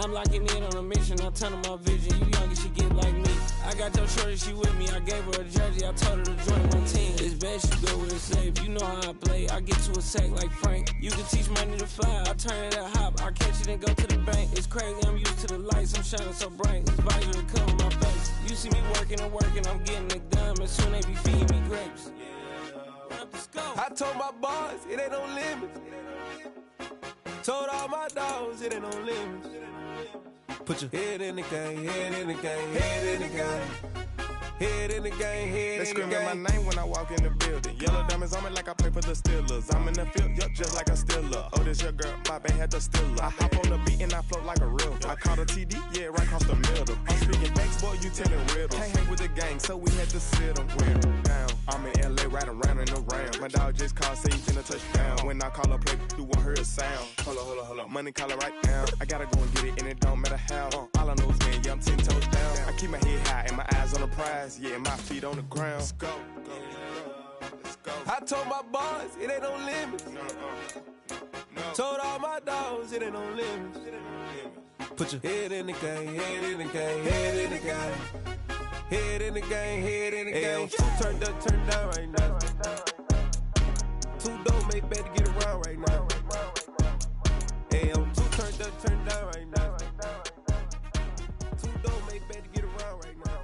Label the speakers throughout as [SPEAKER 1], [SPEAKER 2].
[SPEAKER 1] I'm locking in on a mission, I'm turning my vision. You young and she get like me. I got your shorty, she with me. I gave her a jersey, I told her to join my team. It's best you go where it's safe. You know how I play. I get to a sack like Frank. You can teach money to fly. I turn it at hop. I catch it and go to the bank. It's crazy, I'm used to the lights. I'm shining so bright. This visor to cover my face. You see me working and working. I'm getting it done. And soon they be feeding me grapes. Let's go. I told my boys it ain't no limits. Told all my dogs it ain't no limits. Put your head in the game, head in the game, head in the game. Head in the game, head
[SPEAKER 2] they
[SPEAKER 1] in the game. They
[SPEAKER 2] screaming my name when I walk in the building. Yellow diamonds on me like I play for the Steelers. I'm in the field, yup, just like a Steeler. Oh, this your girl, my band had the Steeler. I hop on the beat and I float like a river. I caught a TD, yeah, right across the middle. I'm speaking facts, boy, you telling riddles. Can't hang with the gang, so we had to sit them down. I'm in LA, riding around and around. My dog just called, say he finna touch down. When I call a play, you won't hear a sound. Hold up, money calling right now. I gotta go and get it, and it don't matter how. All I know is, man, yeah, I'm 10 toes down. I keep my head high and my eyes on the prize. Yeah, my feet on the ground. Let's go. Let's go. I told my boys it ain't no limits. No. Told all my dogs it ain't no limits. Put your head in the game, head in the game, head in the game. Head in the game, head in the game. Two turned up, turned down right now. Two don't make better get around right now. Hey, I'm two turned up, turned down right now. Two don't make better get around right now.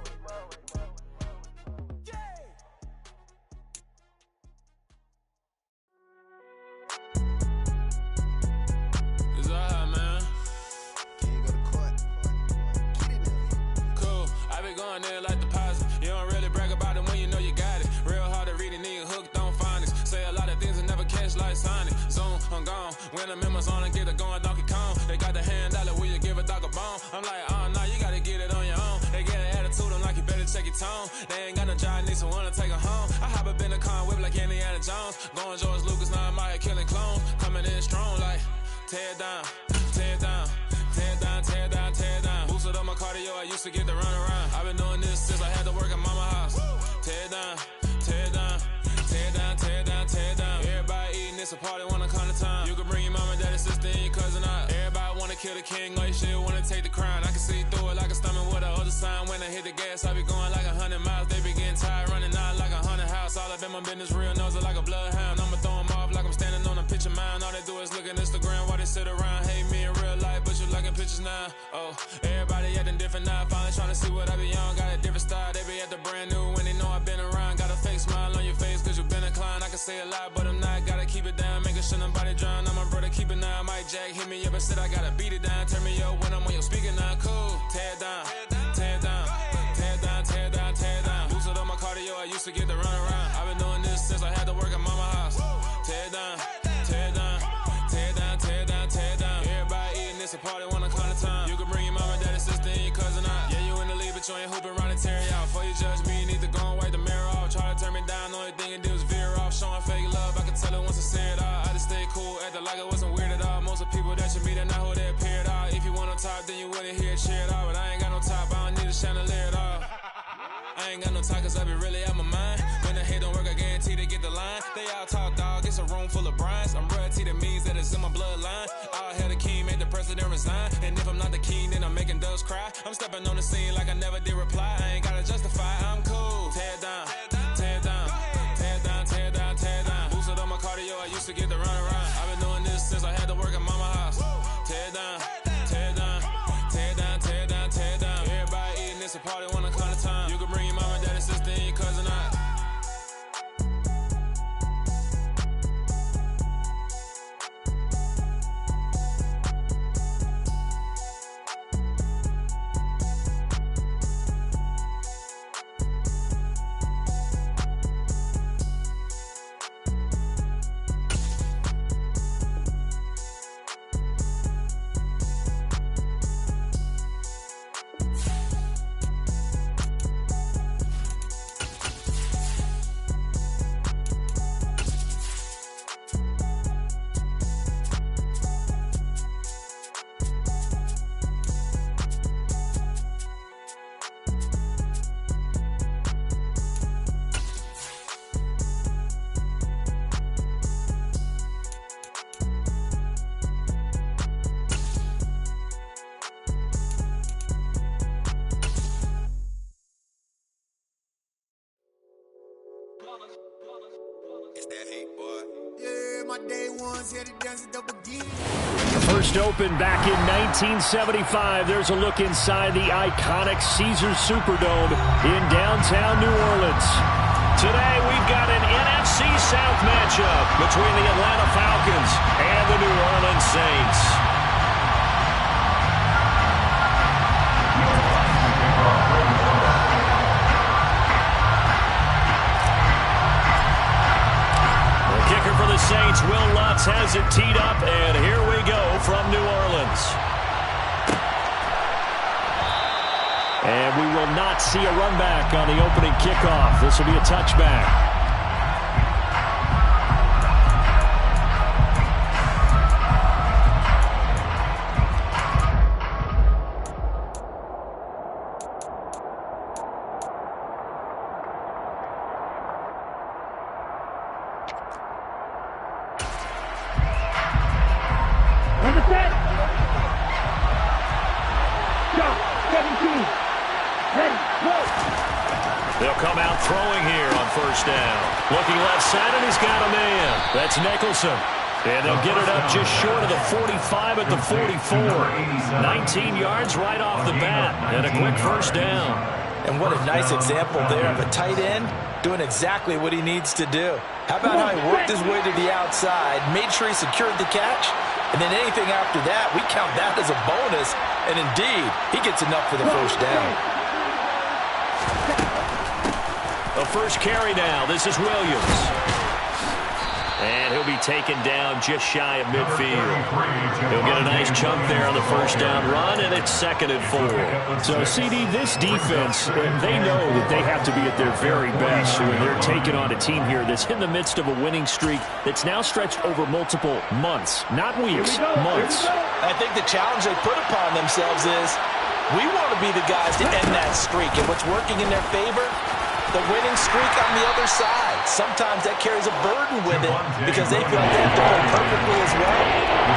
[SPEAKER 3] It's alright, man.
[SPEAKER 4] Can't go to court. Get it up.
[SPEAKER 3] Cool. I be going there like deposit. You don't really brag about it when you know you got it. Real hard to read a nigga hooked on phonics. Say a lot of things and never catch like Sonic. Zoom, I'm gone. When the members on and get it going Donkey Kong. They got the hand dollar, will you give a dog a bone? I'm like, oh no, you gotta get it on your own. They get an attitude, I'm like, you better check your tone. They ain't got no job, need someone to take her home. I hop up in the car, whip like Indiana Jones. Going George Lucas, now I'm out here killing clones. Coming in strong like, tear down, tear down. Tear down, tear down, tear down. Boosted up my cardio, I used to get to run around. I've been doing this since I had to work at mama house. Tear down, tear down, tear down, tear down, tear down. Everybody eating, it's a party, wanna come to time. You can bring your mama, daddy, sister, and your cousin out. Everybody wanna kill the king, or you shit wanna take the crown. I can see through it like a stomach with a other sign. When I hit the gas, I be going like 100 miles. They be getting tired, running out like 100 house. All up in my business, real nose like a bloodhound. I'ma throw them off like I'm standing on a picture mound. All they do is look at Instagram while they sit around. Hate me in real life, but you liking pictures now. Oh, everybody acting different now. Finally trying to see what I be on. Got a different style, they be at the brand new when they know I've been around. Got a fake smile on your face cause you been inclined. I can say a lot, but I'm not. Gotta keep it down, making sure nobody drown. I'm my brother, keep it now. Mike Jack hit me up and said I gotta beat it down. Turn me up when I'm on your speaker now. Cool, tear down, tear down, tear down, tear down, tear down. Boosted up my cardio, I used to get to run around. I've been doing this since I had to work at mama house. Tear down, tear down, tear down, tear down, tear down. Everybody eating, it's a party, wanna come to time. You can bring your mama, daddy, sister, and your cousin out. Yeah, you in the league, but you ain't hooping around and tear out. Before you judge me, you need to go and wipe the mirror off. Try to turn me down, only thing it do is veer off. Showing fake love, I can tell it once I say it all. I just stay cool, acting like it wasn't weird at all. Most of the people that you meet are not who they appear at all. If you want on top, then you wouldn't hear it cheer at all. But I ain't got no top, I don't need a chandelier at all. I ain't got no talk cause I be really out my mind. When the hate don't work, I guarantee they get the line. They all talk dog, it's a room full of brinds. I'm royalty, that means that it's in my bloodline. All hell the king, made the president resign. And if I'm not the king, then I'm making doves cry. I'm stepping on the scene like I never did reply. I ain't gotta justify, I'm cool. Tear down, tear down, tear down, tear down, tear down. Boosted up my cardio, I used to get to run around. I've been doing this since I had to work at mama house. Tear down, tear down, tear down, tear down, tear down. Everybody eating, it's a party, wanna come to time. You can bring your mama, daddy, sister, and your cousin out.
[SPEAKER 5] The first opened back in 1975. There's a look inside the iconic Caesars Superdome in downtown New Orleans. Today, we've got an NFC South matchup between the Atlanta Falcons and the New Orleans Saints. For the Saints, Will Lutz has it teed up, and here we go from New Orleans. And we will not see a run back on the opening kickoff. This will be a touchback. They'll come out throwing here on first down. Looking left side, and he's got a man. That's Nicholson. And they'll get it up just short of the 45 at the 44. 19 yards right off the bat, and a quick first down.
[SPEAKER 6] And what a nice example there of a tight end doing exactly what he needs to do. How about how he worked his way to the outside, made sure he secured the catch, and then anything after that, we count that as a bonus. And indeed, he gets enough for the first down.
[SPEAKER 5] The first carry now. This is Williams. And he'll be taken down just shy of midfield. He'll get a nice chunk there on the first down run, and it's 2nd and 4. So, CD, this defense, they know that they have to be at their very best when they're taking on a team here that's in the midst of a winning streak that's now stretched over multiple months. Not weeks, months.
[SPEAKER 6] I think the challenge they put upon themselves is we want to be the guys to end that streak. And what's working in their favor? The winning streak on the other side. Sometimes that carries a burden with it because they feel like they have to play perfectly as well.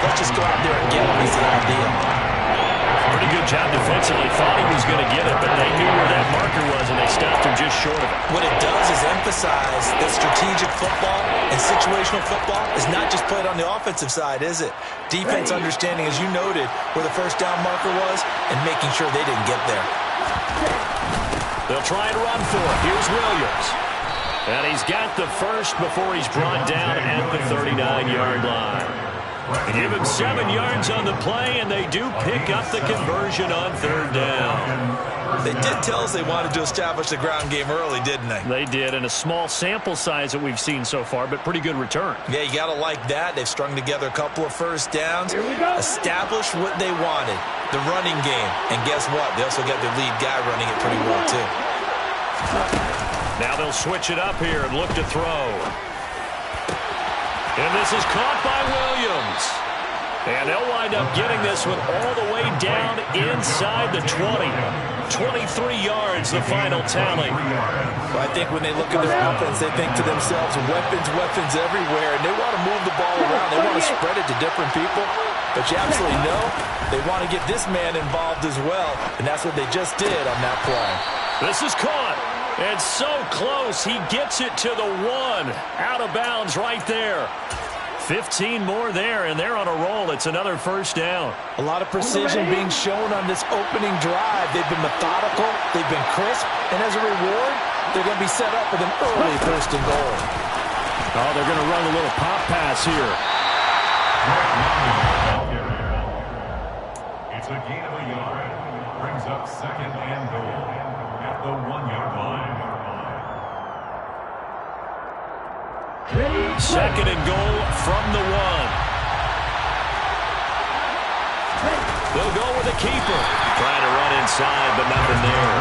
[SPEAKER 6] Let's just go out there and get them is the idea.
[SPEAKER 5] Pretty good job defensively. Thought he was going to get it, but they knew where that marker was, and they stopped him just short of it.
[SPEAKER 6] What it does is emphasize that strategic football and situational football is not just played on the offensive side, is it? Defense understanding, as you noted, where the first down marker was and making sure they didn't get there.
[SPEAKER 5] They'll try and run for it. Here's Williams. And he's got the first before he's brought down at the 39-yard line. They give him 7 yards on the play, and they do pick up the conversion on 3rd down.
[SPEAKER 6] They did tell us they wanted to establish the ground game early, didn't they?
[SPEAKER 5] They did, and a small sample size that we've seen so far, but pretty good return.
[SPEAKER 6] Yeah, you got to like that. They've strung together a couple of first downs, established what they wanted, the running game. And guess what? They also got their lead guy running it pretty well, too.
[SPEAKER 5] Now they'll switch it up here and look to throw. And this is caught by Williams. And they'll wind up getting this one all the way down inside the 20. 23 yards, the final tally.
[SPEAKER 6] Well, I think when they look at their offense, they think to themselves, weapons everywhere, and they want to move the ball around. They want to spread it to different people. But you absolutely know they want to get this man involved as well, and that's what they just did on that play.
[SPEAKER 5] This is caught. And so close, he gets it to the 1. Out of bounds right there. 15 more there, and they're on a roll. It's another first down.
[SPEAKER 6] A lot of precision being shown on this opening drive. They've been methodical, they've been crisp, and as a reward, they're going to be set up with an early 1st and goal.
[SPEAKER 5] Oh, they're going to run a little pop pass here.
[SPEAKER 7] It's a gain of a yard. Brings up 2nd and goal at the 1-yard line.
[SPEAKER 5] 2nd and goal from the 1. They'll go with the keeper. Trying to run inside, but nothing there.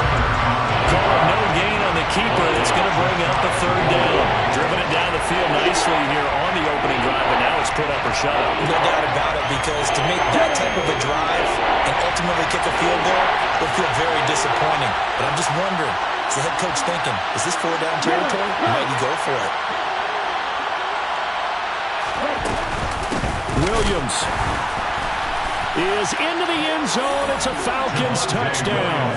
[SPEAKER 5] Call it no gain on the keeper. It's going to bring up the 3rd down. Driven it down the field nicely here on the opening drive, but now it's put up or shut up.
[SPEAKER 6] No doubt about it, because to make that type of a drive and ultimately kick a field goal would feel very disappointing. But I'm just wondering, is the head coach thinking, is this 4-down territory? Might he go for it?
[SPEAKER 5] Williams is into the end zone. It's a Falcons touchdown.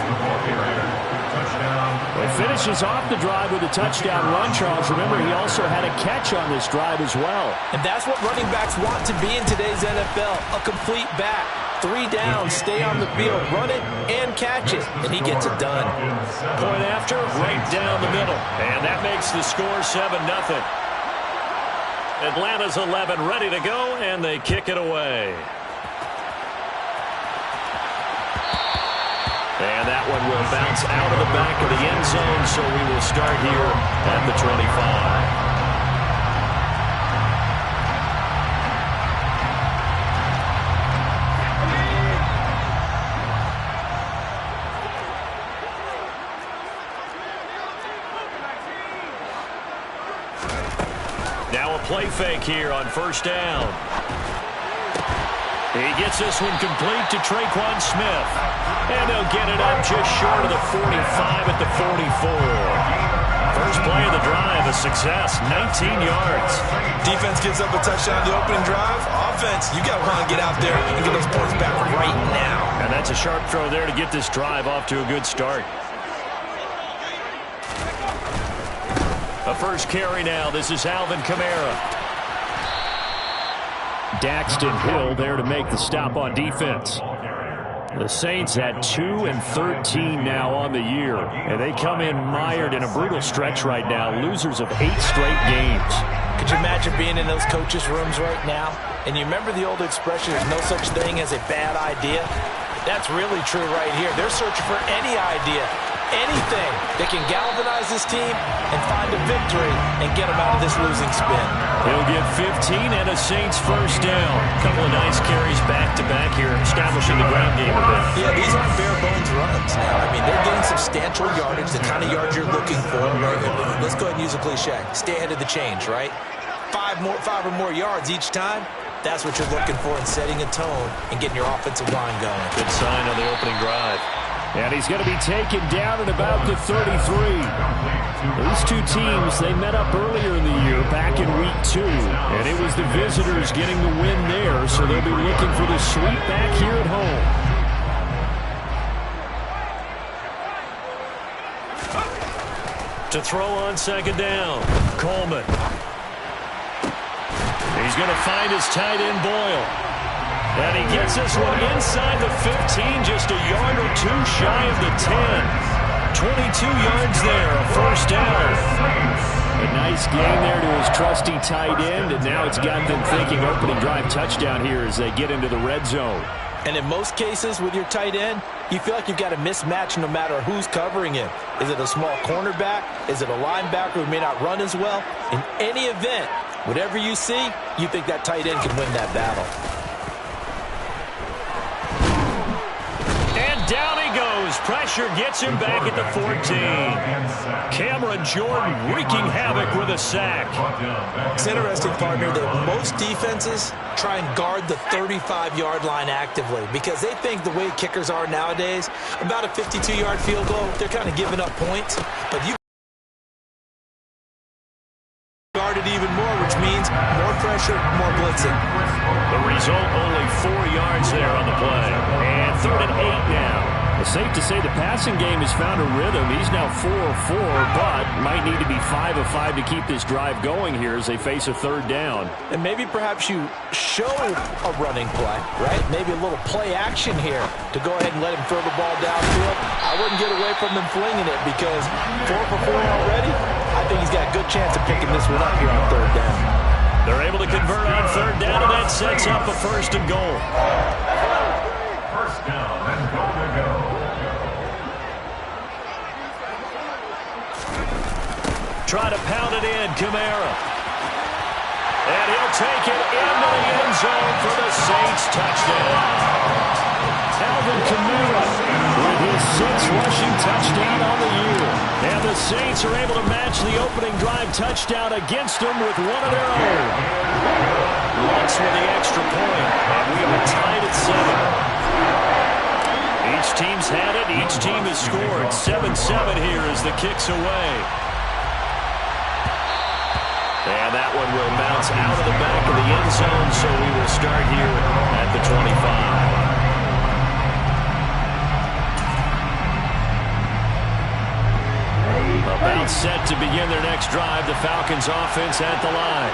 [SPEAKER 5] He finishes off the drive with a touchdown run, Charles. Remember, he also had a catch on this drive as well.
[SPEAKER 6] And that's what running backs want to be in today's NFL, a complete back. 3 downs, stay on the field, run it, and catch it, and he gets it done.
[SPEAKER 5] Point after, right down the middle. And that makes the score 7-0. Atlanta's 11 ready to go, and they kick it away. And that one will bounce out of the back of the end zone, so we will start here at the 25. Now a play fake here on first down. He gets this one complete to Traquan Smith. And they'll get it up just short of the 45 at the 44. First play of the drive, a success, 19 yards.
[SPEAKER 6] Defense gives up a touchdown the opening drive. Offense, you got to want to get out there and get those points back right now.
[SPEAKER 5] And that's a sharp throw there to get this drive off to a good start. A first carry now. This is Alvin Kamara. Daxton Hill there to make the stop on defense. The Saints at 2-13 now on the year, and they come in mired in a brutal stretch right now, losers of 8 straight games.
[SPEAKER 6] Could you imagine being in those coaches' rooms right now? And you remember the old expression, there's no such thing as a bad idea? That's really true right here. They're searching for any idea, anything that can galvanize this team and find a victory and get them out of this losing spin.
[SPEAKER 5] He'll get 15 and a Saints first down. A couple of nice carries back-to-back here, establishing the ground game a bit.
[SPEAKER 6] Yeah, these aren't bare-bones runs now. I mean, they're getting substantial yardage, the kind of yards you're looking for. Right? Let's go ahead and use a cliche. Stay ahead of the change, right? 5 or more yards each time. That's what you're looking for in setting a tone and getting your offensive line going.
[SPEAKER 5] Good sign on the opening drive. And he's going to be taken down at about the 33. These two teams, they met up earlier in the year, back in week 2. And it was the visitors getting the win there, so they'll be looking for the sweep back here at home. To throw on second down, Coleman. He's going to find his tight end, Boyle. And he gets this one inside the 15, just a yard or 2 shy of the 10. 22 yards there, a first down. A nice gain there to his trusty tight end, and now it's got them thinking opening drive touchdown here as they get into the red zone.
[SPEAKER 6] And in most cases with your tight end, you feel like you've got a mismatch no matter who's covering him. Is it a small cornerback? Is it a linebacker who may not run as well? In any event, whatever you see, you think that tight end can win that battle.
[SPEAKER 5] Down he goes. Pressure gets him back at the 14. Cameron Jordan wreaking havoc with a sack.
[SPEAKER 6] It's interesting, partner, that most defenses try and guard the 35-yard line actively because they think the way kickers are nowadays, about a 52-yard field goal, they're kind of giving up points. But you guard it even more, which means more pressure, more blitzing.
[SPEAKER 5] The result, only 4 yards there on the play. And 3rd and 8 now. It's safe to say the passing game has found a rhythm. He's now 4 of 4, but might need to be 5 of 5 to keep this drive going here as they face a 3rd down.
[SPEAKER 6] And maybe perhaps you show a running play, right? Maybe a little play action here to go ahead and let him throw the ball downfield. I wouldn't get away from him flinging it because 4 for 4 already, I think he's got a good chance of picking this one up here on 3rd down.
[SPEAKER 5] They're able to convert on 3rd down, and that sets up a 1st and goal.
[SPEAKER 7] First down and goal to go.
[SPEAKER 5] Try to pound it in, Kamara. And he'll take it into the end zone for the Saints touchdown. Alvin Kamara with his 6th rushing touchdown on the year. And the Saints are able to match the opening drive touchdown against them with one of their own. Lutz with the extra point, and we are tied at 7. Each team's had it. Each team has scored. 7-7 here as the kick's away. And that one will bounce out of the back of the end zone, so we will start here at the 25. to begin their next drive. The Falcons offense at the line.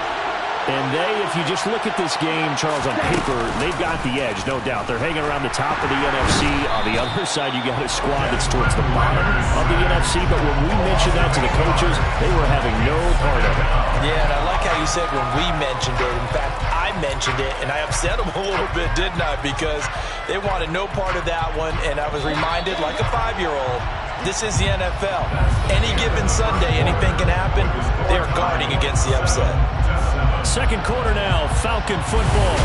[SPEAKER 5] And if you just look at this game, Charles, on paper, they've got the edge, no doubt. They're hanging around the top of the NFC. On the other side, you got a squad that's towards the bottom of the NFC. But when we mentioned that to the coaches, they were having no part of it.
[SPEAKER 6] Yeah, and I like how you said when we mentioned it. In fact, I mentioned it, and I upset them a little bit, didn't I? Because they wanted no part of that one, and I was reminded like a 5-year-old. This is the NFL. Any given Sunday, anything can happen. They are guarding against the upset.
[SPEAKER 5] Second quarter now, Falcon football.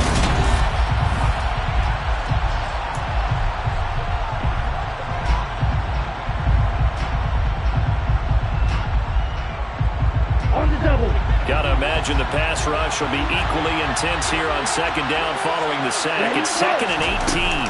[SPEAKER 8] On the double.
[SPEAKER 5] Got to imagine the pass rush will be equally intense here on second down following the sack. It's 2nd and 18.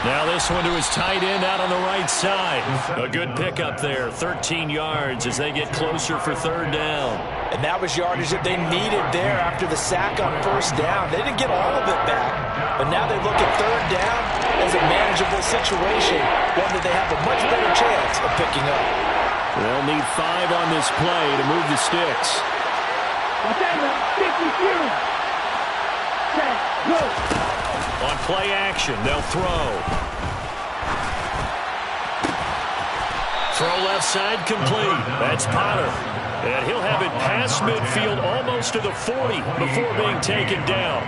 [SPEAKER 5] Now this one to his tight end out on the right side. A good pickup there, 13 yards as they get closer for third down.
[SPEAKER 6] And that was yardage that they needed there after the sack on first down. They didn't get all of it back, but now they look at third down as a manageable situation, one that they have a much better chance of picking up.
[SPEAKER 5] They'll need 5 on this play to move the sticks. On play action, they'll throw. Throw left side complete. That's Potter. And he'll have it past midfield almost to the 40 before being taken down.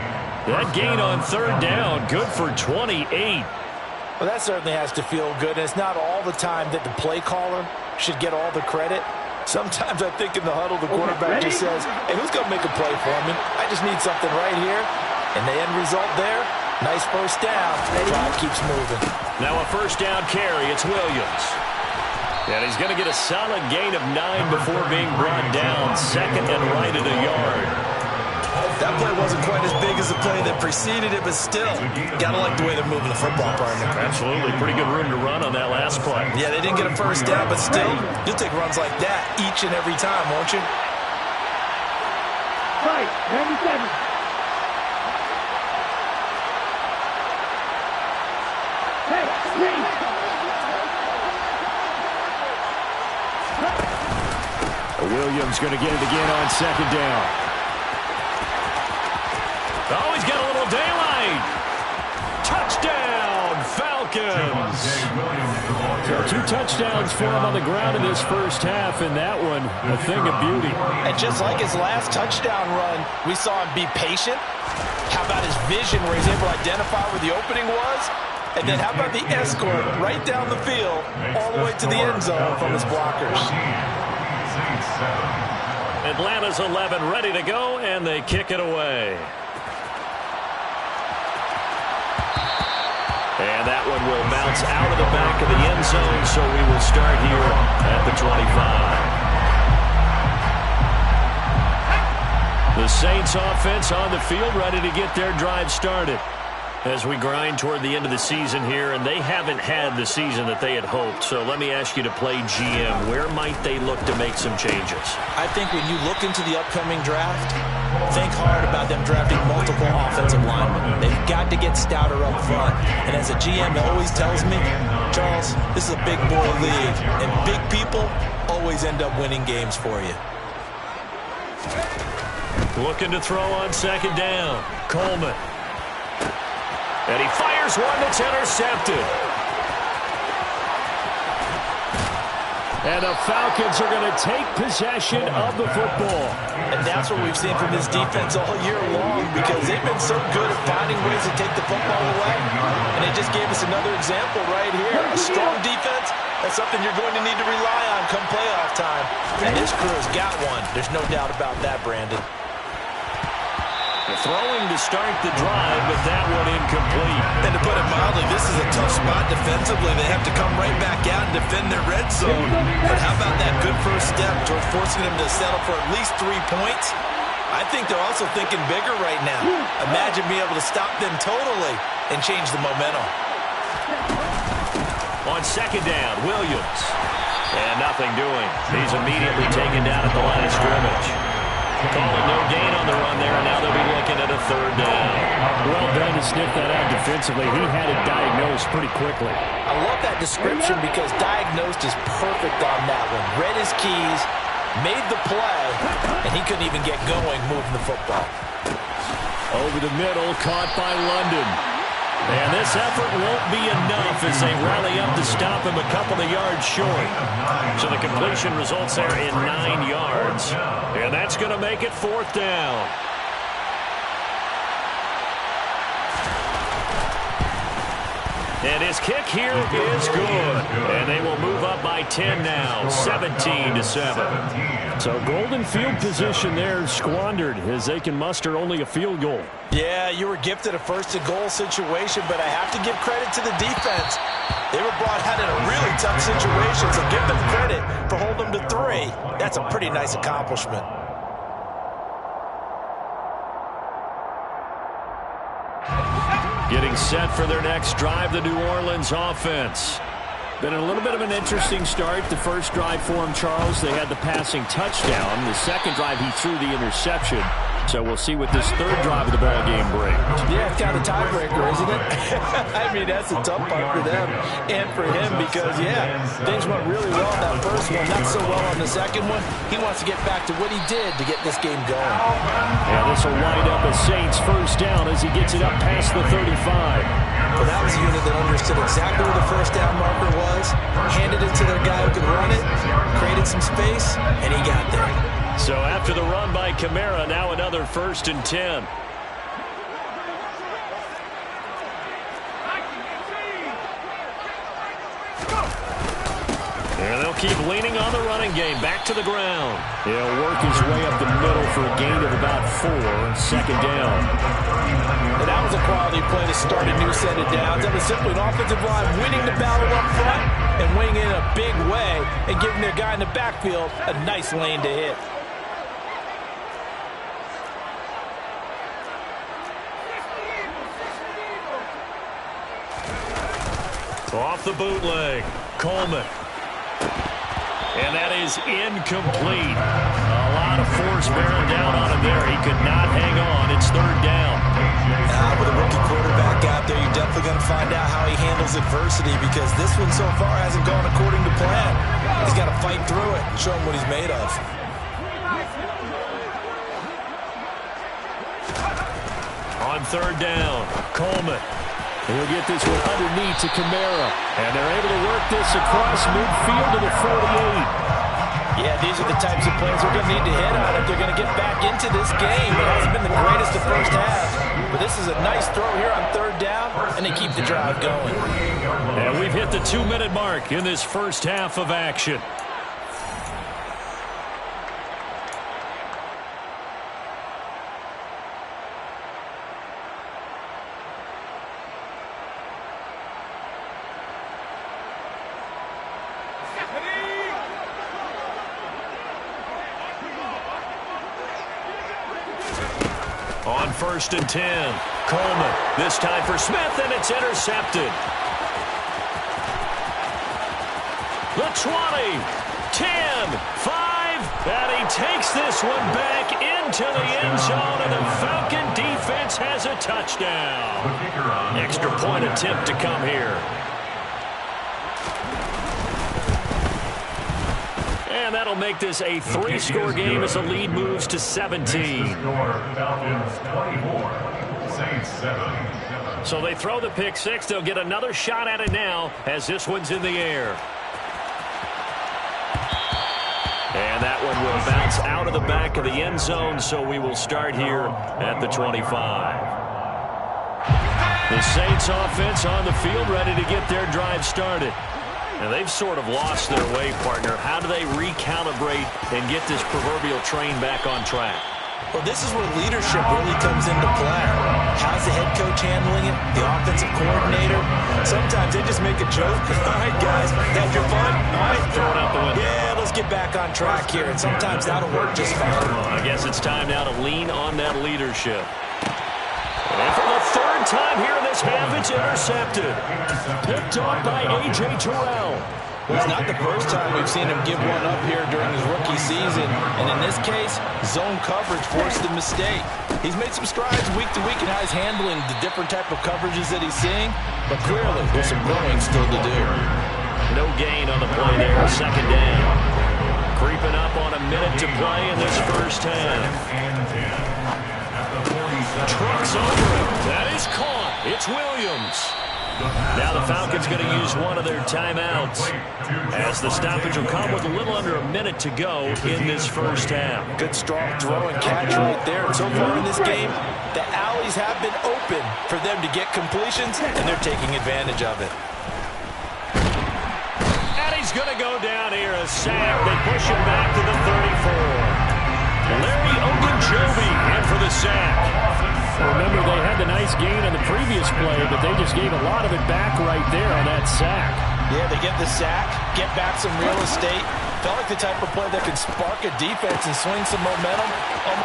[SPEAKER 5] That gain on third down, good for 28.
[SPEAKER 6] Well, that certainly has to feel good. And it's not all the time that the play caller should get all the credit. Sometimes I think in the huddle, the quarterback just says, hey, who's going to make a play for me? I just need something right here. And the end result there, nice first down. The drive keeps moving.
[SPEAKER 5] Now a first down carry. It's Williams. And he's going to get a solid gain of 9 before being brought down. 2nd and right at a yard.
[SPEAKER 6] That play wasn't quite as big as the play that preceded it, but still, got to like the way they're moving the football, partner.
[SPEAKER 5] Absolutely. Pretty good room to run on that last play.
[SPEAKER 6] Yeah, they didn't get a first down, but still, you'll take runs like that each and every time, won't you?
[SPEAKER 8] Right, 97.
[SPEAKER 5] Williams going to get it again on second down. Oh, he's got a little daylight. Touchdown, Falcons. So 2 touchdowns for him on the ground in this first half, and that one a thing of beauty.
[SPEAKER 6] And just like his last touchdown run, we saw him be patient. How about his vision where he's able to identify where the opening was? And then how about the escort right down the field all the way to the end zone from his blockers?
[SPEAKER 5] Atlanta's 11 ready to go, and they kick it away. And that one will bounce out of the back of the end zone, so we will start here at the 25. The Saints offense on the field ready to get their drive started as we grind toward the end of the season here, and they haven't had the season that they had hoped. So let me ask you to play GM. Where might they look to make some changes?
[SPEAKER 6] I think when you look into the upcoming draft, think hard about them drafting multiple offensive linemen. They've got to get stouter up front. And as a GM always tells me, Charles, this is a big boy league, and big people always end up winning games for you.
[SPEAKER 5] Looking to throw on second down. Coleman. And he fires one that's intercepted. And the Falcons are going to take possession of the football.
[SPEAKER 6] And that's what we've seen from this defense all year long, because they've been so good at finding ways to take the football away. And they just gave us another example right here. A strong defense, that's something you're going to need to rely on come playoff time. And this crew's got one. There's no doubt about that, Brandon.
[SPEAKER 5] Throwing to start the drive, but that one incomplete.
[SPEAKER 6] And to put it mildly, this is a tough spot defensively. They have to come right back out and defend their red zone. But how about that good first step towards forcing them to settle for at least 3 points? I think they're also thinking bigger right now. Imagine being able to stop them totally and change the momentum.
[SPEAKER 5] On second down, Williams. And nothing doing. He's immediately taken down at the line of scrimmage. Calling no gain on the run there, and now they'll be looking at a third down.
[SPEAKER 9] Well done to sniff that out defensively. He had it diagnosed pretty quickly.
[SPEAKER 6] I love that description because diagnosed is perfect on that one. Read his keys, made the play, and he couldn't even get going moving the football.
[SPEAKER 5] Over the middle, caught by London. And this effort won't be enough as they rally up to stop him a couple of yards short. So the completion results there in 9 yards. And that's going to make it fourth down. And his kick here is good. And they will move up by 10 now, 17-7.
[SPEAKER 9] So golden field position there squandered as they can muster only a field goal.
[SPEAKER 6] Yeah, you were gifted a first-and-goal situation, but I have to give credit to the defense. They were brought out in a really tough situation, so give them credit for holding them to 3. That's a pretty nice accomplishment.
[SPEAKER 5] Getting set for their next drive, the New Orleans offense.
[SPEAKER 9] Been a little bit of an interesting start. The first drive for him, Charles, they had the passing touchdown. The second drive, he threw the interception. So we'll see what this third drive of the ball game brings.
[SPEAKER 6] Yeah, it's kind of a tiebreaker, isn't it? I mean, that's a tough part for them and for him because, yeah, things went really well in that first one, not so well on the second one. He wants to get back to what he did to get this game going.
[SPEAKER 9] And this will wind up a Saints first down as he gets it up past the 35.
[SPEAKER 6] Well, that was a unit that understood exactly where the first down marker was, handed it to their guy who could run it, created some space, and he got there.
[SPEAKER 5] So after the run by Kamara, now another 1st and 10. And they'll keep leaning on the running game. Back to the ground.
[SPEAKER 9] He'll work his way up the middle for a gain of about 4. Second down.
[SPEAKER 6] And that was a quality play to start a new set of downs. That was simply an offensive line winning the battle up front and winning in a big way and giving their guy in the backfield a nice lane to hit.
[SPEAKER 5] Off the bootleg, Coleman. And that is incomplete. A lot of force bearing down on him there. He could not hang on. It's third down.
[SPEAKER 6] With a rookie quarterback out there, you're definitely going to find out how he handles adversity because this one so far hasn't gone according to plan. He's got to fight through it and show him what he's made of.
[SPEAKER 5] On third down, Coleman.
[SPEAKER 9] He'll get this one underneath to Kamara. And they're able to work this across midfield to the 48.
[SPEAKER 6] Yeah, these are the types of plays they're going to need to hit on if they're going to get back into this game. It hasn't been the greatest the first half, but this is a nice throw here on third down, and they keep the drive going.
[SPEAKER 5] And we've hit the 2-minute mark in this first half of action. On 1st and 10, Coleman. This time for Smith, and it's intercepted. The 20, 10, 5, and he takes this one back into the end zone, and the Falcon defense has a touchdown. Extra point attempt to come here. And that'll make this a 3-score game as the lead moves to 17. So they throw the pick 6. They'll get another shot at it now as this one's in the air. And that one will bounce out of the back of the end zone, so we will start here at the 25. The Saints offense on the field ready to get their drive started. And they've sort of lost their way, partner. How do they recalibrate and get this proverbial train back on track?
[SPEAKER 6] Well, this is where leadership really comes into play. How's the head coach handling it? The offensive coordinator? Sometimes they just make a joke. All right, guys, had your fun? All right,
[SPEAKER 5] throw it out the window.
[SPEAKER 6] Yeah, let's get back on track here. And sometimes that'll work just fine.
[SPEAKER 5] I guess it's time now to lean on that leadership. And for the third time here in this half, it's intercepted. Picked off by A.J. Terrell.
[SPEAKER 6] Well, it's not the first time we've seen him give one up here during his rookie season. And in this case, zone coverage forced the mistake. He's made some strides week to week in how he's handling the different type of coverages that he's seeing. But clearly, there's some growing still to do.
[SPEAKER 5] No gain on the play there. Second down. Creeping up on a minute to play in this first half. Trucks over it. That is caught. It's Williams. Now the Falcons going to use one of their timeouts as the stoppage will come with a little under a minute to go in this first half.
[SPEAKER 6] Good strong throw and catch right there. And so far in this game, the alleys have been open for them to get completions, and they're taking advantage of it.
[SPEAKER 5] And he's going to go down here, a sack. They push him back to the 34. Larry Ogunjobi in for the sack.
[SPEAKER 9] Remember, they had the nice gain on the previous play, but they just gave a lot of it back right there on that sack.
[SPEAKER 6] Yeah, they get the sack, get back some real estate. Felt like the type of play that could spark a defense and swing some momentum.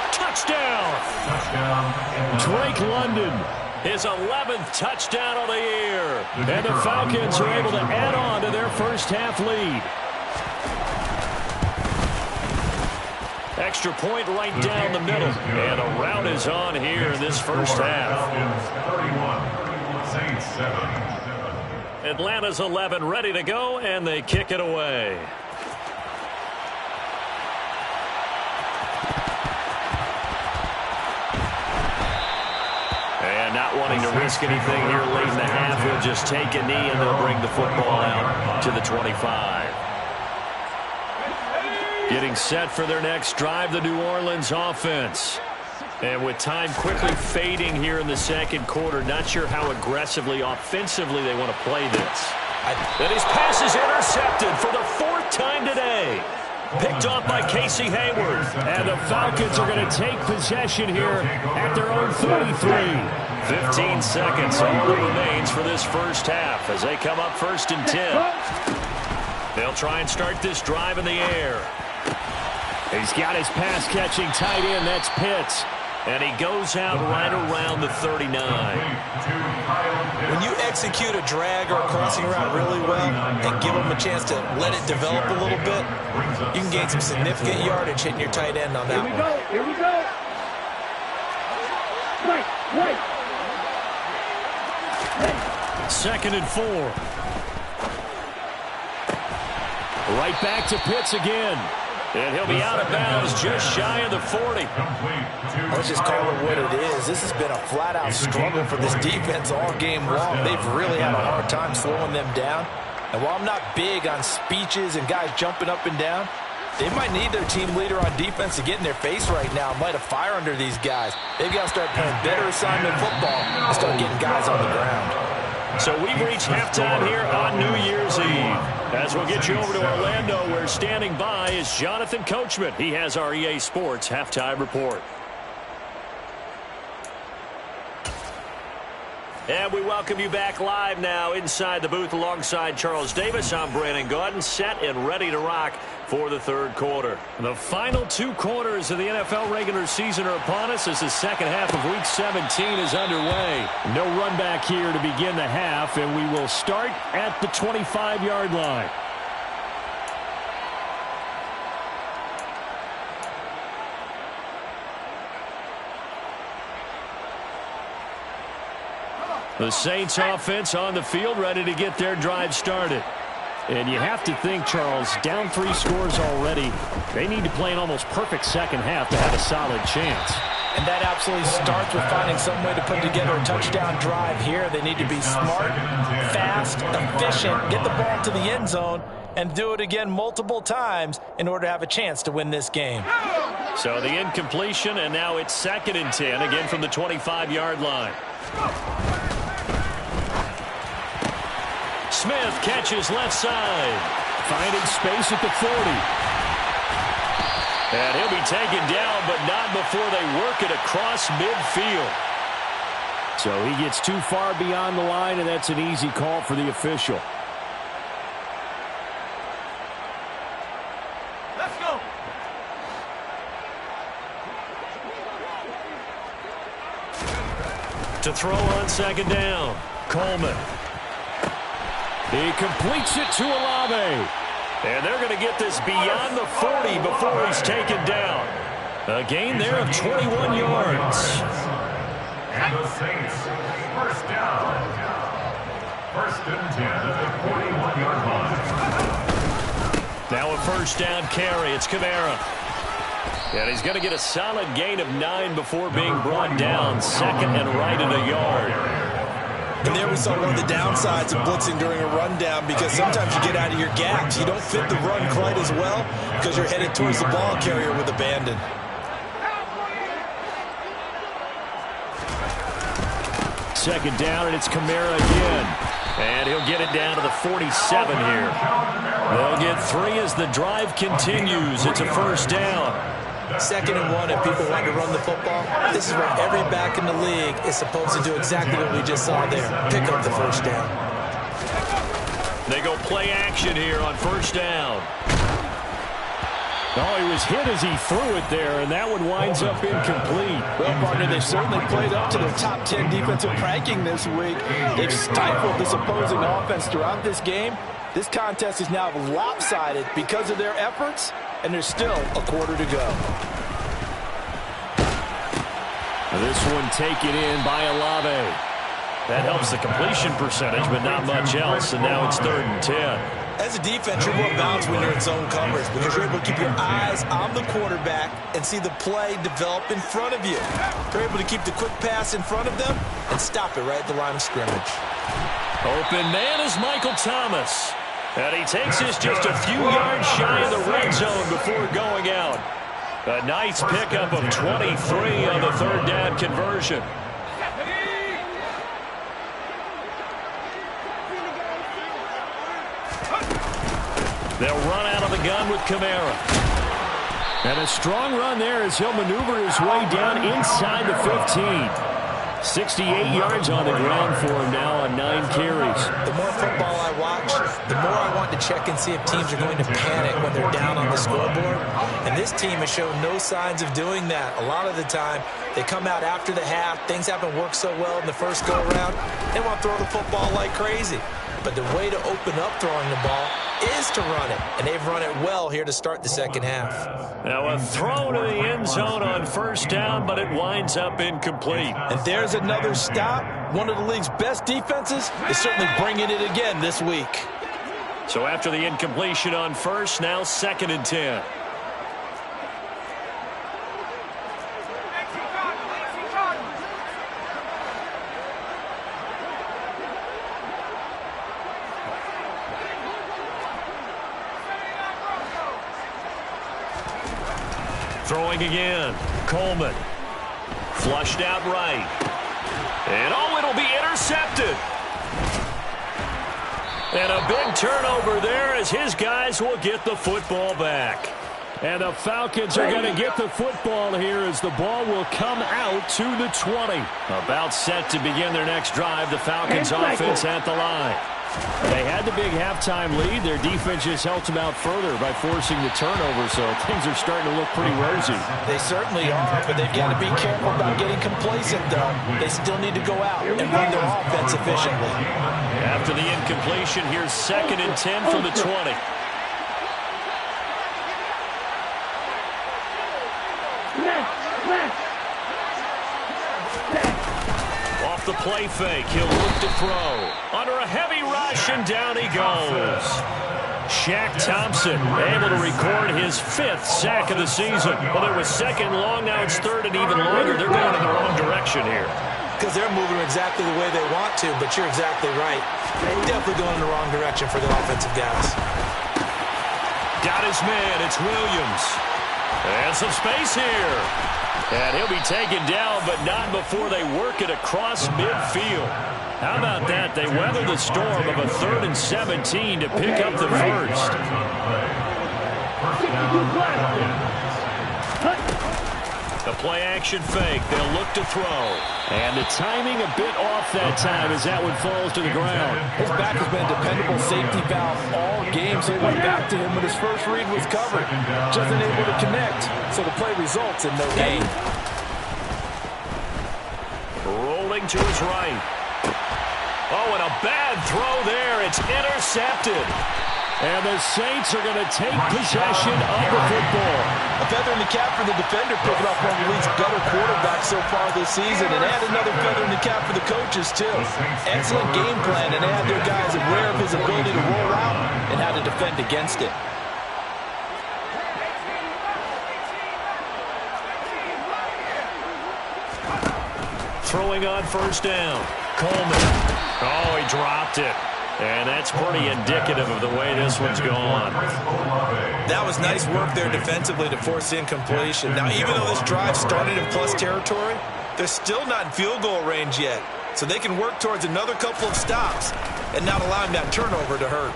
[SPEAKER 5] Touchdown! Drake London, his 11th touchdown of the year. And the Falcons are able to add on to their first half lead. Extra point right down the middle. And a rout is on here in this first half. Atlanta's 11 ready to go, and they kick it away. And not wanting to risk anything here late in the half, he'll just take a knee, and they'll bring the football out to the 25. Getting set for their next drive, the New Orleans offense. And with time quickly fading here in the second quarter, not sure how aggressively, offensively they want to play this. And his pass is intercepted for the 4th time today. Picked off by Casey Hayward. And the Falcons are going to take possession here at their own 33. 15 seconds all that remains for this first half as they come up 1st and 10. They'll try and start this drive in the air.
[SPEAKER 9] He's got his pass-catching tight end. That's Pitts.
[SPEAKER 5] And he goes out right around the 39.
[SPEAKER 6] When you execute a drag or a crossing route really well and give them a chance to let it develop a little bit, you can gain some significant yardage hitting your tight end on that one.
[SPEAKER 8] Here we go. Right.
[SPEAKER 9] 2nd and 4. Right back to Pitts again.
[SPEAKER 5] And he'll be out of bounds just shy of the 40.
[SPEAKER 6] Let's just call it what it is. This has been a flat-out struggle for this defense all game long. They've really had a hard time slowing them down. And while I'm not big on speeches and guys jumping up and down, they might need their team leader on defense to get in their face right now and light a fire under these guys. They've got to start playing better assignment football and start getting guys on the ground.
[SPEAKER 5] So we've reached halftime here on New Year's Eve. As we'll get you over to Orlando, where standing by is Jonathan Coachman. He has our EA Sports halftime report. And we welcome you back live now inside the booth alongside Charles Davis. I'm Brandon Gaudin, set and ready to rock for the 3rd quarter. The final 2 quarters of the NFL regular season are upon us as the second half of Week 17 is underway. No run back here to begin the half, and we will start at the 25-yard line. The Saints offense on the field, ready to get their drive started. And you have to think, Charles, down 3 scores already. They need to play an almost perfect second half to have a solid chance.
[SPEAKER 6] And that absolutely starts with finding some way to put together a touchdown drive here. They need to be smart, fast, efficient, get the ball to the end zone, and do it again multiple times in order to have a chance to win this game.
[SPEAKER 5] So the incompletion, and now it's 2nd and 10, again from the 25-yard line. Smith catches left side.
[SPEAKER 9] Finding space at the 40.
[SPEAKER 5] And he'll be taken down, but not before they work it across midfield.
[SPEAKER 9] So he gets too far beyond the line, and that's an easy call for the official.
[SPEAKER 8] Let's go.
[SPEAKER 5] To throw on 2nd down, Coleman.
[SPEAKER 9] He completes it to Olave.
[SPEAKER 5] And they're going to get this beyond the 40 before he's taken down. A gain there of 21 yards.
[SPEAKER 7] And the Saints, first down. First and 10 at the 41-yard line.
[SPEAKER 5] Now a first down carry. It's Kamara. And he's going to get a solid gain of 9 before being brought down. Second and right at a yard.
[SPEAKER 6] And there we saw one of the downsides of blitzing during a rundown, because sometimes you get out of your gaps. You don't fit the run quite as well because you're headed towards the ball carrier with abandon.
[SPEAKER 9] Second down, and it's Kamara again.
[SPEAKER 5] And he'll get it down to the 47 here.
[SPEAKER 9] They'll get 3 as the drive continues. It's a first down.
[SPEAKER 6] Second and 1, if people want to run the football, this is where every back in the league is supposed to do exactly what we just saw there. Pick up the first down.
[SPEAKER 5] They go play action here on first down.
[SPEAKER 9] Oh, he was hit as he threw it there, and that one winds up incomplete.
[SPEAKER 10] Well, partner, they've certainly played up to their top 10 defensive ranking this week. They've stifled this opposing offense throughout this game. This contest is now lopsided because of their efforts, and there's still a quarter to go.
[SPEAKER 9] This one taken in by Olave.
[SPEAKER 5] That helps the completion percentage, but not much else, and now it's 3rd and 10.
[SPEAKER 6] As a defense, you're more balanced when you're in zone coverage because you're able to keep your eyes on the quarterback and see the play develop in front of you. You're able to keep the quick pass in front of them and stop it right at the line of scrimmage.
[SPEAKER 5] Open man is Michael Thomas. And he takes this just a few yards shy of the red zone before going out. A nice pickup of 23 on the 3rd down conversion. They'll run out of the gun with Kamara.
[SPEAKER 9] And a strong run there as he'll maneuver his way down inside the 15. 68 yards on the ground for him now on 9 carries.
[SPEAKER 6] The more football I watch, the more I want to check and see if teams are going to panic when they're down on the scoreboard. And this team has shown no signs of doing that. A lot of the time, they come out after the half. Things haven't worked so well in the first go-around. They want to throw the football like crazy. But the way to open up throwing the ball is to run it. And they've run it well here to start the second half.
[SPEAKER 5] Now a throw to the end zone on first down, but it winds up incomplete.
[SPEAKER 10] And there's another stop. One of the league's best defenses is certainly bringing it again this week.
[SPEAKER 5] So after the incompletion on first, now 2nd and 10. Throwing again. Coleman. Flushed out right. And oh, it'll be intercepted. And a big turnover there as his guys will get the football back.
[SPEAKER 9] And the Falcons are going to get the football here as the ball will come out to the 20.
[SPEAKER 5] About set to begin their next drive. The Falcons offense at the line.
[SPEAKER 9] They had the big halftime lead. Their defense just helped them out further by forcing the turnover, so things are starting to look pretty rosy.
[SPEAKER 10] They certainly are, but they've got to be careful about getting complacent, though. They still need to go out and run their offense efficiently.
[SPEAKER 5] After the incompletion, here's 2nd and 10 from the 20. Off the play fake, he'll look to throw. Under a heavy rush, and down he goes. Shaq Thompson able to record his 5th sack of the season. Well, it was 2nd long, now it's 3rd and even longer. They're going in the wrong direction here.
[SPEAKER 6] Because they're moving exactly the way they want to, but you're exactly right. They're definitely going in the wrong direction for the offensive guys.
[SPEAKER 5] Got his man, it's Williams. And some space here. And he'll be taken down, but not before they work it across midfield. How about that? They weather the storm of a 3rd and 17 to pick up the first. The play-action fake. They'll look to throw.
[SPEAKER 9] And the timing a bit off that time as that one falls to the ground.
[SPEAKER 10] His back has been a dependable safety valve all game, so it went back to him when his first read was covered. Just unable to connect, so the play results in no gain.
[SPEAKER 5] Rolling to his right. Oh, and a bad throw there. It's intercepted.
[SPEAKER 9] And the Saints are going to take possession of the football.
[SPEAKER 10] A feather in the cap for the defender, picking up one of the league's better quarterbacks so far this season. And add another feather in the cap for the coaches, too. Excellent game plan, and they had their guys aware of his ability to roll out and how to defend against it.
[SPEAKER 5] Throwing on first down. Coleman. Oh, he dropped it. And that's pretty indicative of the way this one's gone.
[SPEAKER 10] That was nice work there defensively to force the incompletion. Now, even though this drive started in plus territory, they're still not in field goal range yet. So they can work towards another couple of stops and not allowing that turnover to hurt.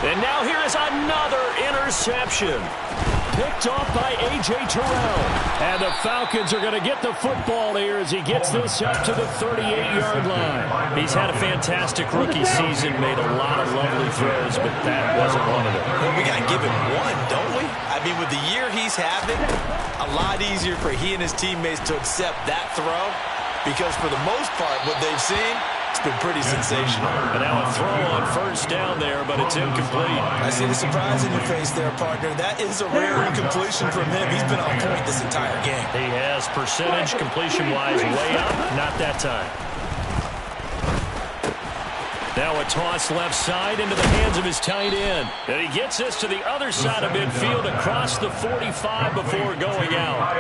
[SPEAKER 5] And now here is another interception.
[SPEAKER 9] Picked off by A.J. Terrell. And the Falcons are going to get the football here as he gets this up to the 38-yard line.
[SPEAKER 5] He's had a fantastic rookie season, made a lot of lovely throws, but that wasn't one of them.
[SPEAKER 10] Well, we got to give him one, don't we? I mean, with the year he's having, a lot easier for he and his teammates to accept that throw because for the most part, what they've seen, it's been pretty sensational.
[SPEAKER 5] And now a throw on first down there, but it's incomplete.
[SPEAKER 10] I see the surprise in your face there, partner. That is a rare incompletion from him. He's been on point this entire game.
[SPEAKER 5] He has percentage, completion-wise, way up. Not that time. Now a toss left side into the hands of his tight end. And he gets this to the other side of midfield across the 45 before going out.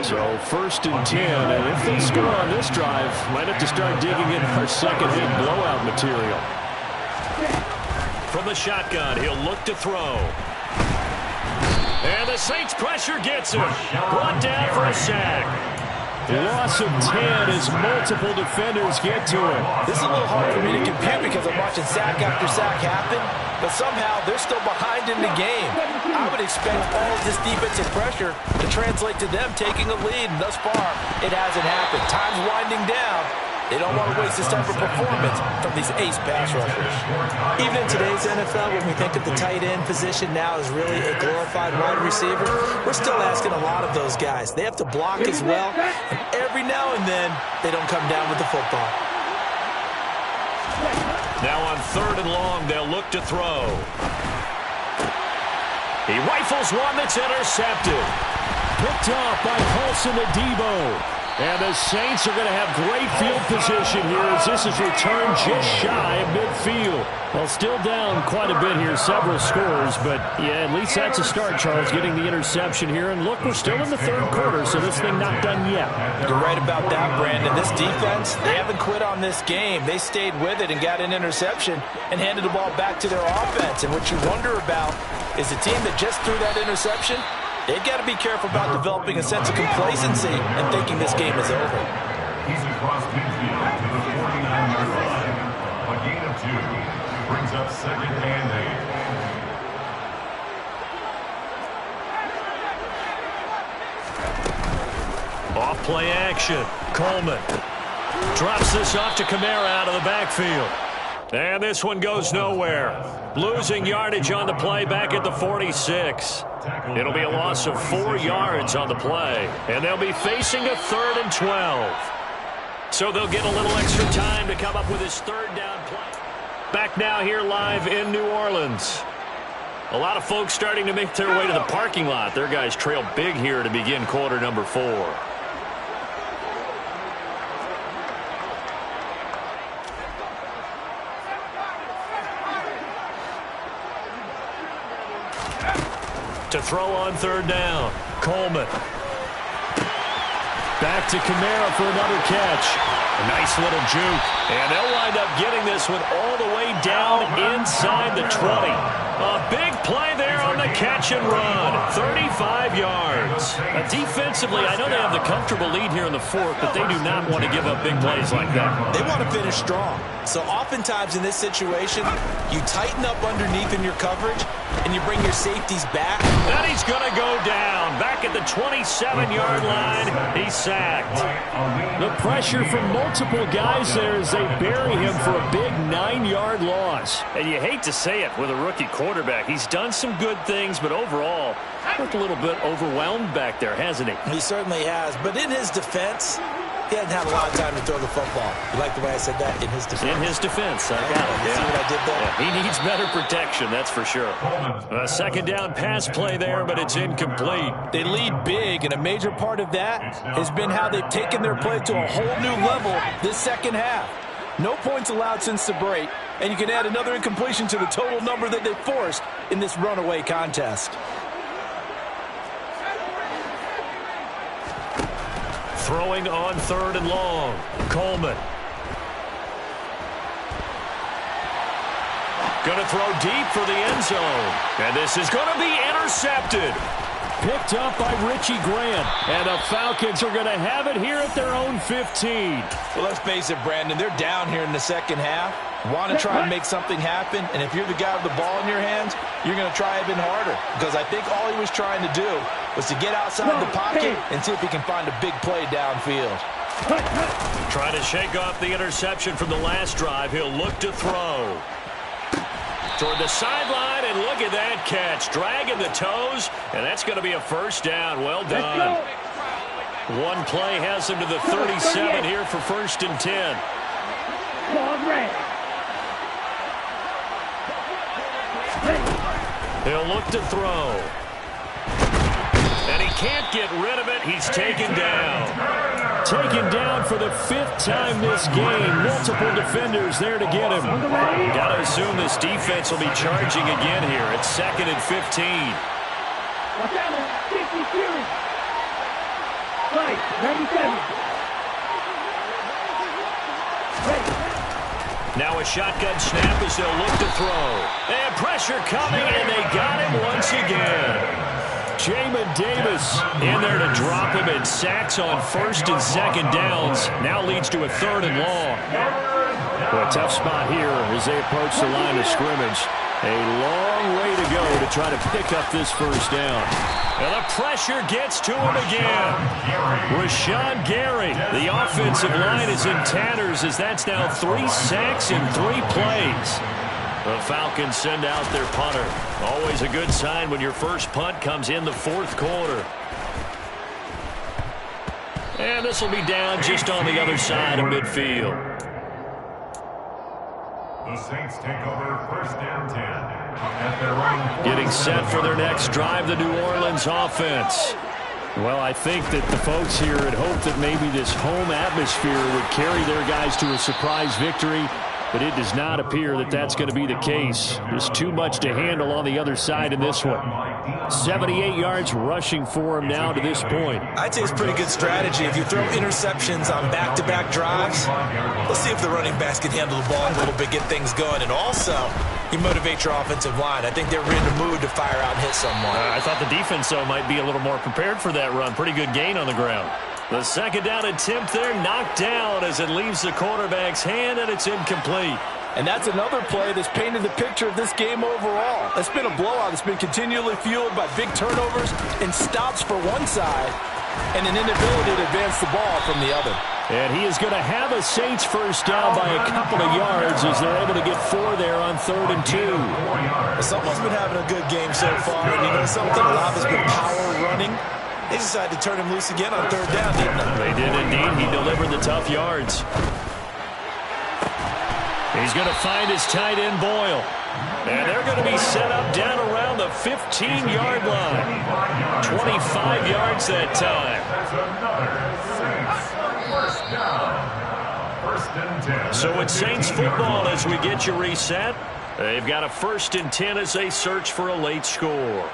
[SPEAKER 9] So 1st and 10, and if they score on this drive, might have to start digging in our second hit blowout material.
[SPEAKER 5] From the shotgun, he'll look to throw. And the Saints pressure gets him. Brought down for a sack.
[SPEAKER 9] Loss of 10 as multiple defenders get to him.
[SPEAKER 10] This is a little hard for me to compute because I'm watching sack after sack happen, but somehow they're still behind in the game. I would expect all of this defensive pressure to translate to them taking a lead, and thus far, it hasn't happened. Time's winding down. They don't want to waste this type of performance from these ace pass rushers. Even in today's NFL, when we think of the tight end position now as really a glorified wide receiver, we're still asking a lot of those guys. They have to block as well, and every now and then, they don't come down with the football.
[SPEAKER 5] Now on 3rd and long, they'll look to throw. He rifles one that's intercepted.
[SPEAKER 9] Picked off by Paulson Adebo. And the Saints are going to have great field position here as this is returned just shy of midfield. Well, still down quite a bit here, several scores, but yeah, at least that's a start, Charles, getting the interception here. And look, we're still in the 3rd quarter, so this thing not done yet.
[SPEAKER 10] You're right about that, Brandon. This defense, they haven't quit on this game. They stayed with it and got an interception and handed the ball back to their offense. And what you wonder about is the team that just threw that interception, they've got to be careful about developing a sense of complacency and thinking this game is over.
[SPEAKER 7] He's across midfield to the 49-yard line. A gain of 2 brings up 2nd and
[SPEAKER 5] 8. Off play action. Coleman drops this off to Kamara out of the backfield. And this one goes nowhere. Losing yardage on the play back at the 46. It'll be a loss of 4 yards on the play. And they'll be facing a 3rd and 12. So they'll get a little extra time to come up with his 3rd down play. Back now here live in New Orleans. A lot of folks starting to make their way to the parking lot. Their guys trail big here to begin quarter number 4. To throw on 3rd down. Coleman.
[SPEAKER 9] Back to Kamara for another catch.
[SPEAKER 5] A nice little juke. And they'll wind up getting this one all the way down inside the 20. A big play there on the catch and run. 35 yards. Defensively, I know they have the comfortable lead here in the 4th, but they do not want to give up big plays like that.
[SPEAKER 10] They want to finish strong. So oftentimes in this situation, you tighten up underneath in your coverage, and you bring your safeties back.
[SPEAKER 5] And he's going to go down. Back at the 27-yard line, he's sacked.
[SPEAKER 9] The pressure from multiple guys there as they bury him for a big 9-yard loss.
[SPEAKER 5] And you hate to say it with a rookie quarterback. He's done some good things, but overall, looked a little bit overwhelmed back there, hasn't he?
[SPEAKER 10] He certainly has. But in his defense,
[SPEAKER 6] he hasn't had a lot of time to throw the football. You like the way I said that? In his defense.
[SPEAKER 5] In his defense. I got it.
[SPEAKER 6] You see what I did there?
[SPEAKER 5] Yeah, he needs better protection, that's for sure. A second down pass play there, but it's incomplete.
[SPEAKER 10] They lead big, and a major part of that has been how they've taken their play to a whole new level this second half. No points allowed since the break, and you can add another incompletion to the total number that they forced in this runaway contest.
[SPEAKER 5] Throwing on 3rd and long. Coleman. Going to throw deep for the end zone. And this is going to be intercepted.
[SPEAKER 9] Picked up by Richie Grant. And the Falcons are going to have it here at their own 15.
[SPEAKER 10] Well, let's face it, Brandon. They're down here in the second half. Want to try and make something happen. And if you're the guy with the ball in your hands, you're going to try even harder. Because I think all he was trying to do was to get outside the pocket and see if he can find a big play downfield.
[SPEAKER 5] Trying to shake off the interception from the last drive. He'll look to throw. Toward the sideline, and look at that catch. Dragging the toes, and that's going to be a first down. Well done. One play has him to the 37 here for 1st and 10. He'll look to throw. And he can't get rid of it. He's taken down.
[SPEAKER 9] Taken down for the 5th time this game. Multiple defenders there to get him.
[SPEAKER 5] Got to assume this defense will be charging again here. It's 2nd and 15. Now a shotgun snap as they'll look to throw. And pressure coming, and they got him once again.
[SPEAKER 9] Jamin Davis in there to drop him, and sacks on 1st and 2nd downs. Now leads to a 3rd and long. Well, a tough spot here as they approach the line of scrimmage. A long way to go to try to pick up this 1st down.
[SPEAKER 5] And the pressure gets to him again. Rashawn Gary. The offensive line is in tatters as that's now 3 sacks in 3 plays. The Falcons send out their punter. Always a good sign when your first punt comes in the 4th quarter. And this will be down just on the other side of midfield.
[SPEAKER 7] The Saints take over 1st and 10 at their own.
[SPEAKER 5] Getting set for their next drive, the New Orleans offense.
[SPEAKER 9] Well, I think that the folks here had hoped that maybe this home atmosphere would carry their guys to a surprise victory. But it does not appear that that's going to be the case. There's too much to handle on the other side in this one. 78 yards rushing for him now to this point.
[SPEAKER 6] I'd say it's pretty good strategy. If you throw interceptions on back-to-back drives, let's see if the running backs can handle the ball a little bit, get things going. And also, you motivate your offensive line. I think they're in the mood to fire out and hit someone.
[SPEAKER 5] I thought the defense, though, might be a little more prepared for that run. Pretty good gain on the ground. The 2nd down attempt there knocked down as it leaves the quarterback's hand, and it's incomplete.
[SPEAKER 10] And that's another play that's painted the picture of this game overall. It's been a blowout. It's been continually fueled by big turnovers and stops for one side and an inability to advance the ball from the other.
[SPEAKER 9] And he is going to have a Saints 1st down by a couple of yards as they're able to get 4 there on 3rd and 2.
[SPEAKER 6] Well, someone's been having a good game so far, and you know something? A lot has been power running. They decided to turn him loose again on 3rd down, didn't they?
[SPEAKER 5] They did indeed. He delivered the tough yards. He's going to find his tight end, Boyle. And they're going to be set up down around the 15-yard line. 25 yards that time. So it's Saints football as we get you reset. They've got a 1st and 10 as they search for a late score.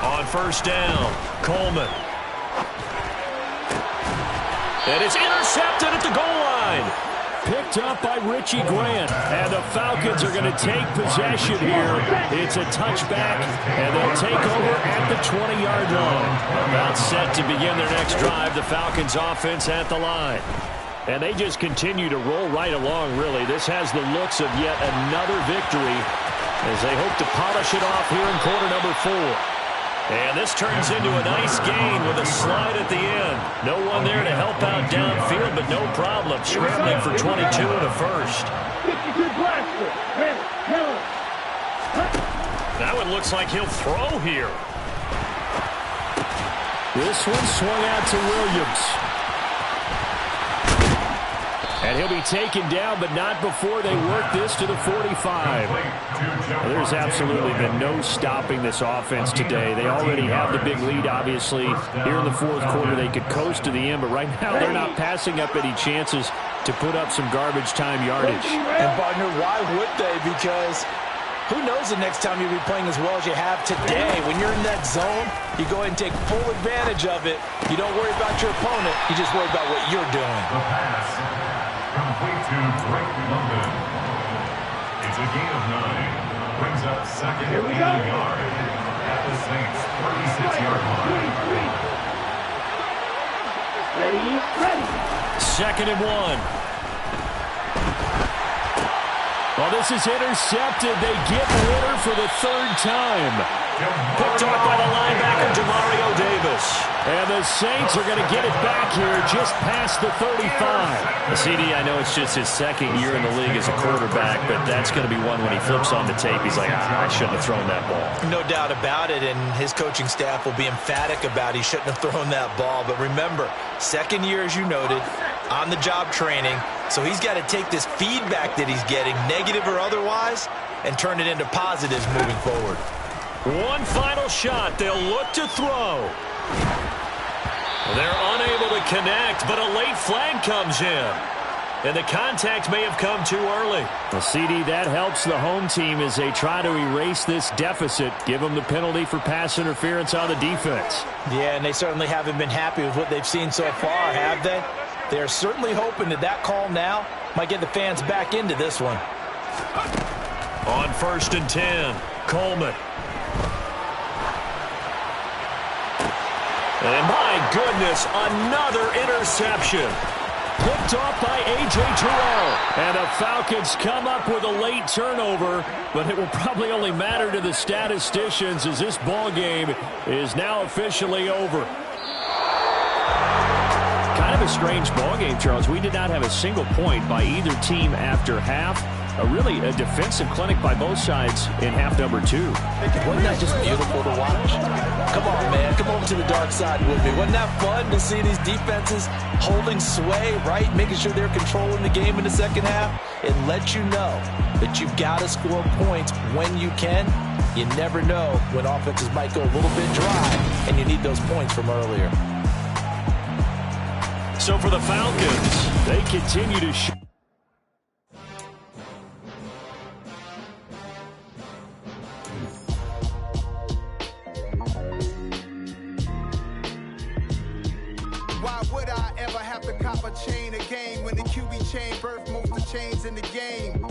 [SPEAKER 5] On 1st down, Coleman. And it's intercepted at the goal line.
[SPEAKER 9] Picked up by Richie Grant. And the Falcons are going to take possession here. It's a touchback, and they'll take over at the 20-yard line.
[SPEAKER 5] About set to begin their next drive, the Falcons offense at the line.
[SPEAKER 9] And they just continue to roll right along, really. This has the looks of yet another victory as they hope to polish it off here in quarter number 4.
[SPEAKER 5] And this turns into a nice gain with a slide at the end. No one there to help out downfield, but no problem. Scrambling for 22 and a first. That one looks like he'll throw here.
[SPEAKER 9] This one swung out to Williams. And he'll be taken down, but not before they work this to the 45. There's absolutely been no stopping this offense today. They already have the big lead, obviously. Here in the fourth quarter, they could coast to the end, but right now they're not passing up any chances to put up some garbage time yardage.
[SPEAKER 10] And, partner, why would they? Because who knows the next time you'll be playing as well as you have today. When you're in that zone, you go ahead and take full advantage of it. You don't worry about your opponent. You just worry about what you're doing.
[SPEAKER 7] The pass. Complete to Drake London. It's a gain of 9. Brings up second and 80 yard at the Saints' 36-yard line.
[SPEAKER 8] Ready.
[SPEAKER 9] Second and 1. Well, this is intercepted. They get Ritter for the third time.
[SPEAKER 5] Picked off by the linebacker, Demario Davis.
[SPEAKER 9] And the Saints are going to get it back here just past the 35.
[SPEAKER 5] CD, I know it's just his second year in the league as a quarterback, but that's going to be one when he flips on the tape. He's like, I shouldn't have thrown that ball.
[SPEAKER 10] No doubt about it, and his coaching staff will be emphatic about he shouldn't have thrown that ball. But remember, second year, as you noted, on-the-job training, so he's got to take this feedback that he's getting, negative or otherwise, and turn it into positives moving forward.
[SPEAKER 5] One final shot. They'll look to throw. They're unable to connect, but a late flag comes in. And the contact may have come too early.
[SPEAKER 9] Well, CD, that helps the home team as they try to erase this deficit, give them the penalty for pass interference on the defense.
[SPEAKER 10] Yeah, and they certainly haven't been happy with what they've seen so far, have they? They're certainly hoping that that call now might get the fans back into this one.
[SPEAKER 5] On 1st and 10, Coleman. And my goodness, another interception.
[SPEAKER 9] Picked off by A.J. Terrell. And the Falcons come up with a late turnover, but it will probably only matter to the statisticians as this ball game is now officially over. Kind of a strange ball game, Charles. We did not have a single point by either team after half. Really a defensive clinic by both sides in half number 2.
[SPEAKER 10] Wasn't that just beautiful to watch? Come on, man. Come over to the dark side with me. Wasn't that fun to see these defenses holding sway, right? Making sure they're controlling the game in the second half. It lets you know that you've got to score points when you can. You never know when offenses might go a little bit dry, and you need those points from earlier.
[SPEAKER 5] So for the Falcons,
[SPEAKER 9] they continue to shoot.
[SPEAKER 4] Why would I ever have to cop a chain again when the QB chain birthed most of the chains in the game?